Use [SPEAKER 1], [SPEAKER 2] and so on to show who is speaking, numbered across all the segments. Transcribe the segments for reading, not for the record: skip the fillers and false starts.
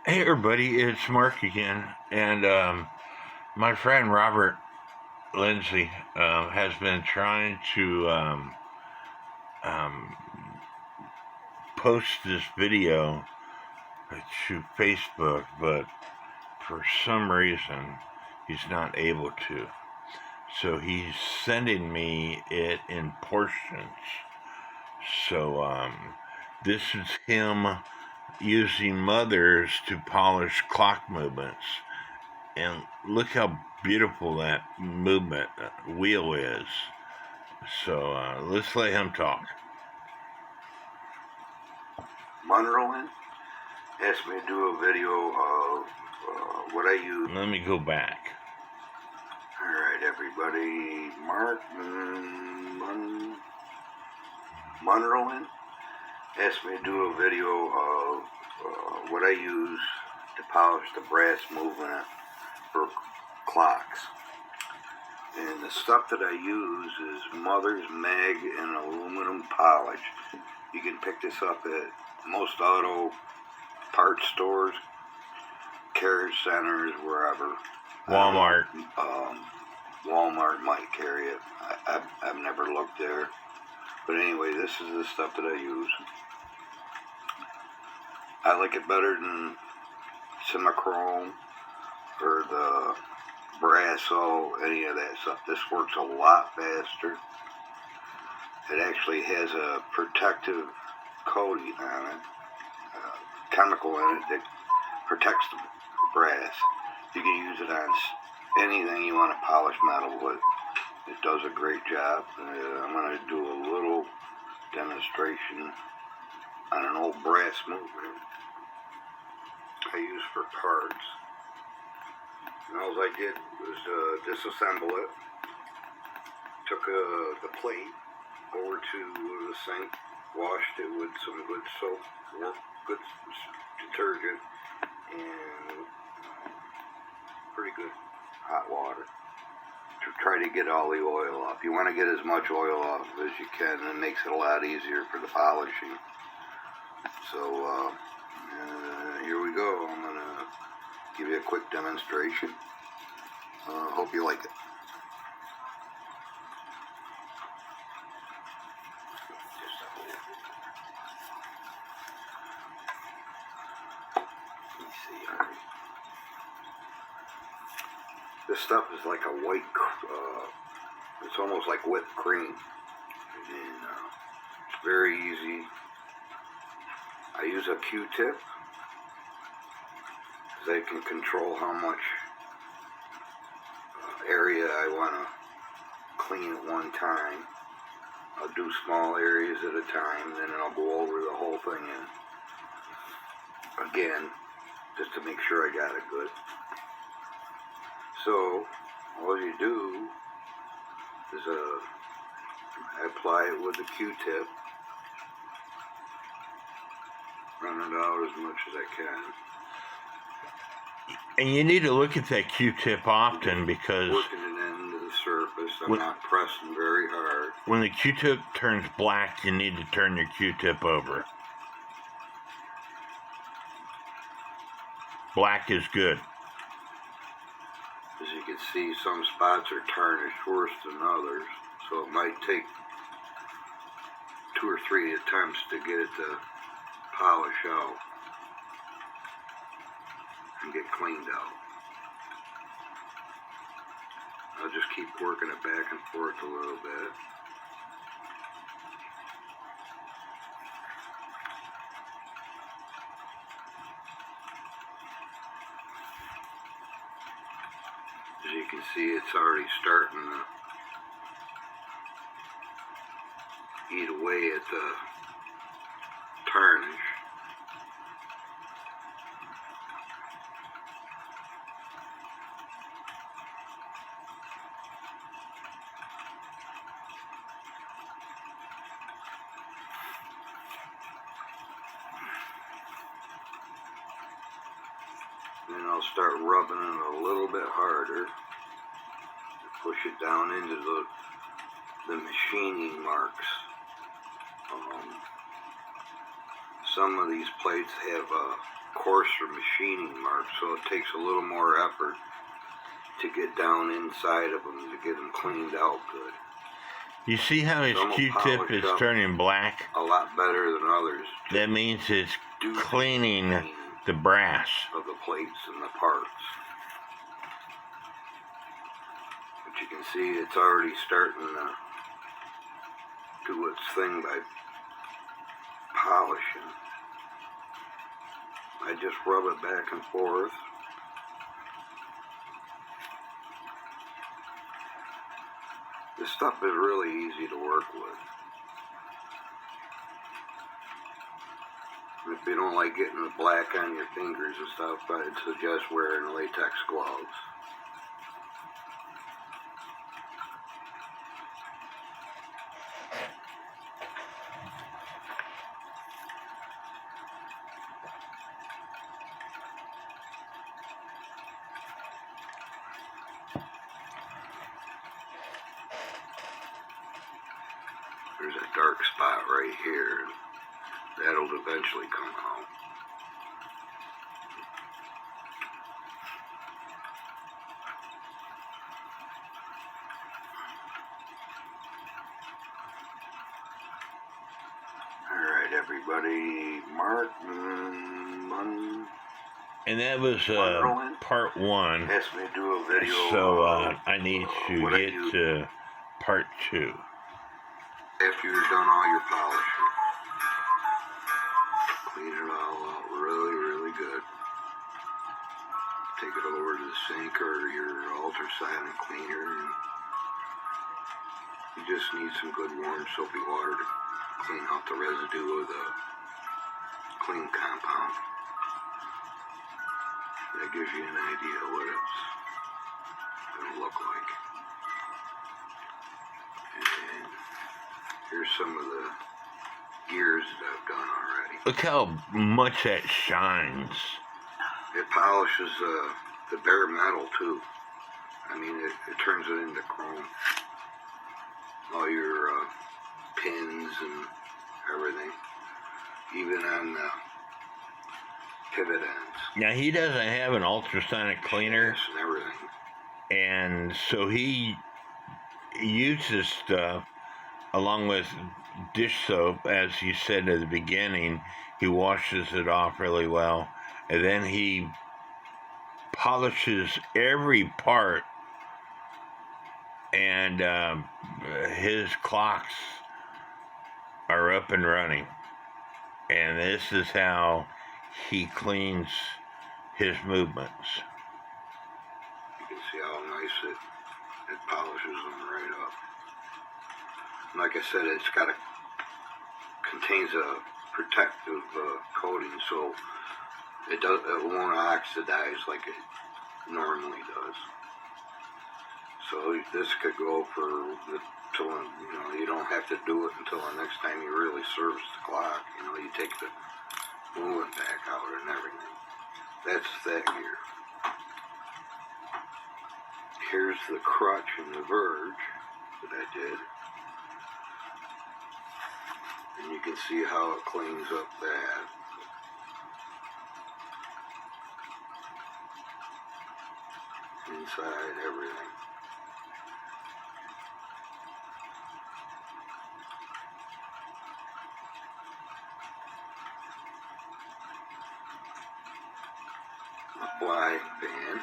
[SPEAKER 1] Hey everybody, it's Mark again, and my friend Robert Lindsay has been trying to um, post this video to Facebook, but for some reason he's not able to. So he's sending me it in portions. So this is him using mothers to polish clock movements. And look how beautiful that movement wheel is. So let's let him talk.
[SPEAKER 2] Munderland asked me to do a video of what I use.
[SPEAKER 1] Let me go back.
[SPEAKER 2] Alright, everybody. Mark Munderland asked me to do a video of what I use to polish the brass movement for clocks. And the stuff that I use is Mother's Mag and aluminum polish. You can pick this up at most auto parts stores, carriage centers, wherever.
[SPEAKER 1] Walmart.
[SPEAKER 2] Walmart might carry it. I've never looked there. But anyway, this is the stuff that I use. I like it better than Simichrome or the Brasso, any of that stuff. This works a lot faster. It actually has a protective coating on it, chemical in it that protects the brass. You can use it on anything you want to polish metal with. It does a great job. I'm going to do a little demonstration on an old brass movement I use for parts. And all I did was disassemble it. Took the plate over to the sink, washed it with some good soap, good detergent, and pretty good hot water to try to get all the oil off. You want to get as much oil off as you can, and it makes it a lot easier for the polishing. So here we go. I'm going to give you a quick demonstration. Hope you like it. This stuff is like a white, it's almost like whipped cream. And it's very easy. I use a Q-tip because I can control how much area I want to clean at one time. I'll do small areas at a time, then I'll go over the whole thing and again, just to make sure I got it good. So all you do is I apply it with a Q-tip, run it out as much as I can.
[SPEAKER 1] And you need to look at that Q-tip often because
[SPEAKER 2] working it into the surface. I'm not pressing very hard.
[SPEAKER 1] When the Q-tip turns black, you need to turn your Q-tip over. Black is good.
[SPEAKER 2] As you can see, some spots are tarnished worse than others, so it might take 2 or 3 attempts to get it to polish out and get cleaned out. I'll just keep working it back and forth a little bit. As you can see, it's already starting to eat away at the tarnish. Then I'll start rubbing it a little bit harder to push it down into the machining marks. Some of these plates have coarser machining marks, so it takes a little more effort to get down inside of them to get them cleaned out good.
[SPEAKER 1] You see how his Q-tip is turning black?
[SPEAKER 2] A lot better than others.
[SPEAKER 1] That means it's cleaning the brass
[SPEAKER 2] of the plates and the parts. But you can see it's already starting to do its thing by polishing. I just rub it back and forth. This stuff is really easy to work with. If you don't like getting the black on your fingers and stuff, I'd suggest wearing latex gloves. There's a dark spot right here. That'll eventually come out. Alright, everybody. Martin.
[SPEAKER 1] And that was part 1.
[SPEAKER 2] Asked me to do a video.
[SPEAKER 1] So I need to get to part 2.
[SPEAKER 2] After you've done all your polishing, clean it all out really, really good. Take it over to the sink or your ultrasonic cleaner. And you just need some good warm soapy water to clean out the residue of the clean compound. That gives you an idea of what it's going to look like. And here's some of the gears that I've done already.
[SPEAKER 1] Look how much that shines.
[SPEAKER 2] It polishes the bare metal too. I mean, it turns it into chrome. All your pins and everything, even on the pivot ends.
[SPEAKER 1] Now he doesn't have an ultrasonic cleaner.
[SPEAKER 2] Yes, and everything.
[SPEAKER 1] And so he uses stuff along with dish soap, as you said at the beginning. He washes it off really well, and then he polishes every part, and his clocks are up and running. And this is how he cleans his movements.
[SPEAKER 2] You can see how nice it polishes them right up. Like I said, it's contains a protective coating, so it won't oxidize like it normally does. So this could go for till you don't have to do it until the next time you really service the clock. You take the movement back out and everything. That's that gear. Here's the crutch and the verge that I did. And you can see how it cleans up that. Inside everything. A fly fan.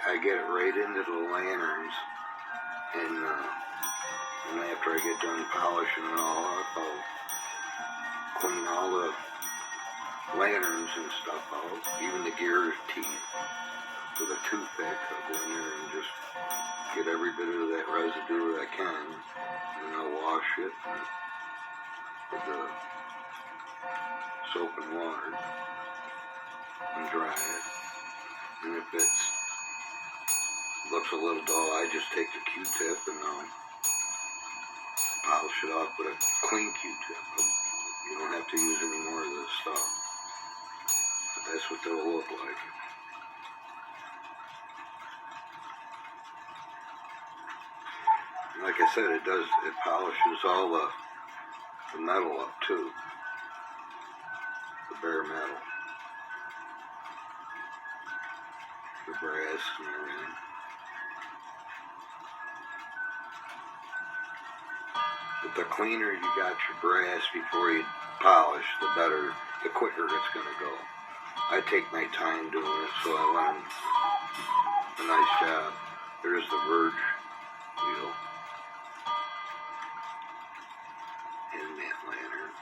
[SPEAKER 2] I get it right into the lanterns, and after I get done polishing it all up, I'll clean all the lanterns and stuff out, even the gear teeth with a toothpick. I'll go in there and just get every bit of that residue that I can, and I'll wash it with the soap and water and dry it. And if it looks a little dull, I just take the Q-tip and I'll polish it off with a clean Q-tip. You don't have to use any more of this stuff. But that's what they'll look like. Like I said, it polishes all the metal up too. The bare metal. The brass and everything. But the cleaner you got your brass before you polish, the better, the quicker it's going to go. I take my time doing it, so I want a nice job. There's the verge wheel and that lantern.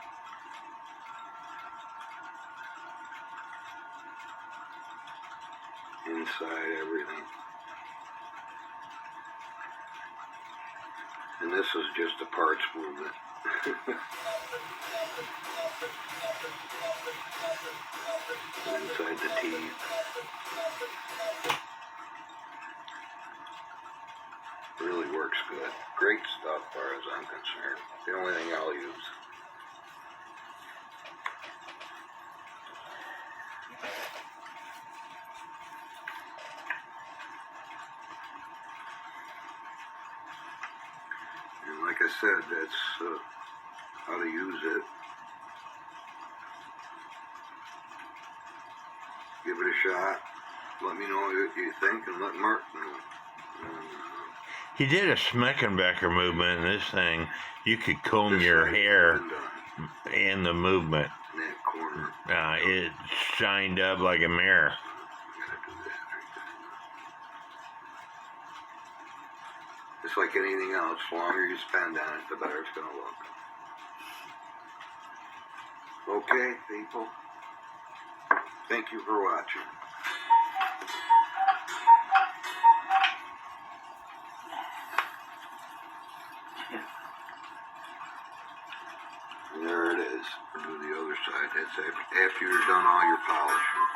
[SPEAKER 2] Inside everything. And this is just a parts movement. Inside the teeth. Really works good. Great stuff as far as I'm concerned. The only thing I'll use. And like I said, that's how to use it. Give it a shot. Let me know what you think, and let Mark know.
[SPEAKER 1] He did a Smeckenbecker movement in this thing. You could comb your hair in the movement.
[SPEAKER 2] In that corner.
[SPEAKER 1] It shined up like a mirror.
[SPEAKER 2] Just like anything else, the longer you spend on it, the better it's going to look. Okay, people. Thank you for watching. And there it is. Do the other side. That's after you're done all your polishing.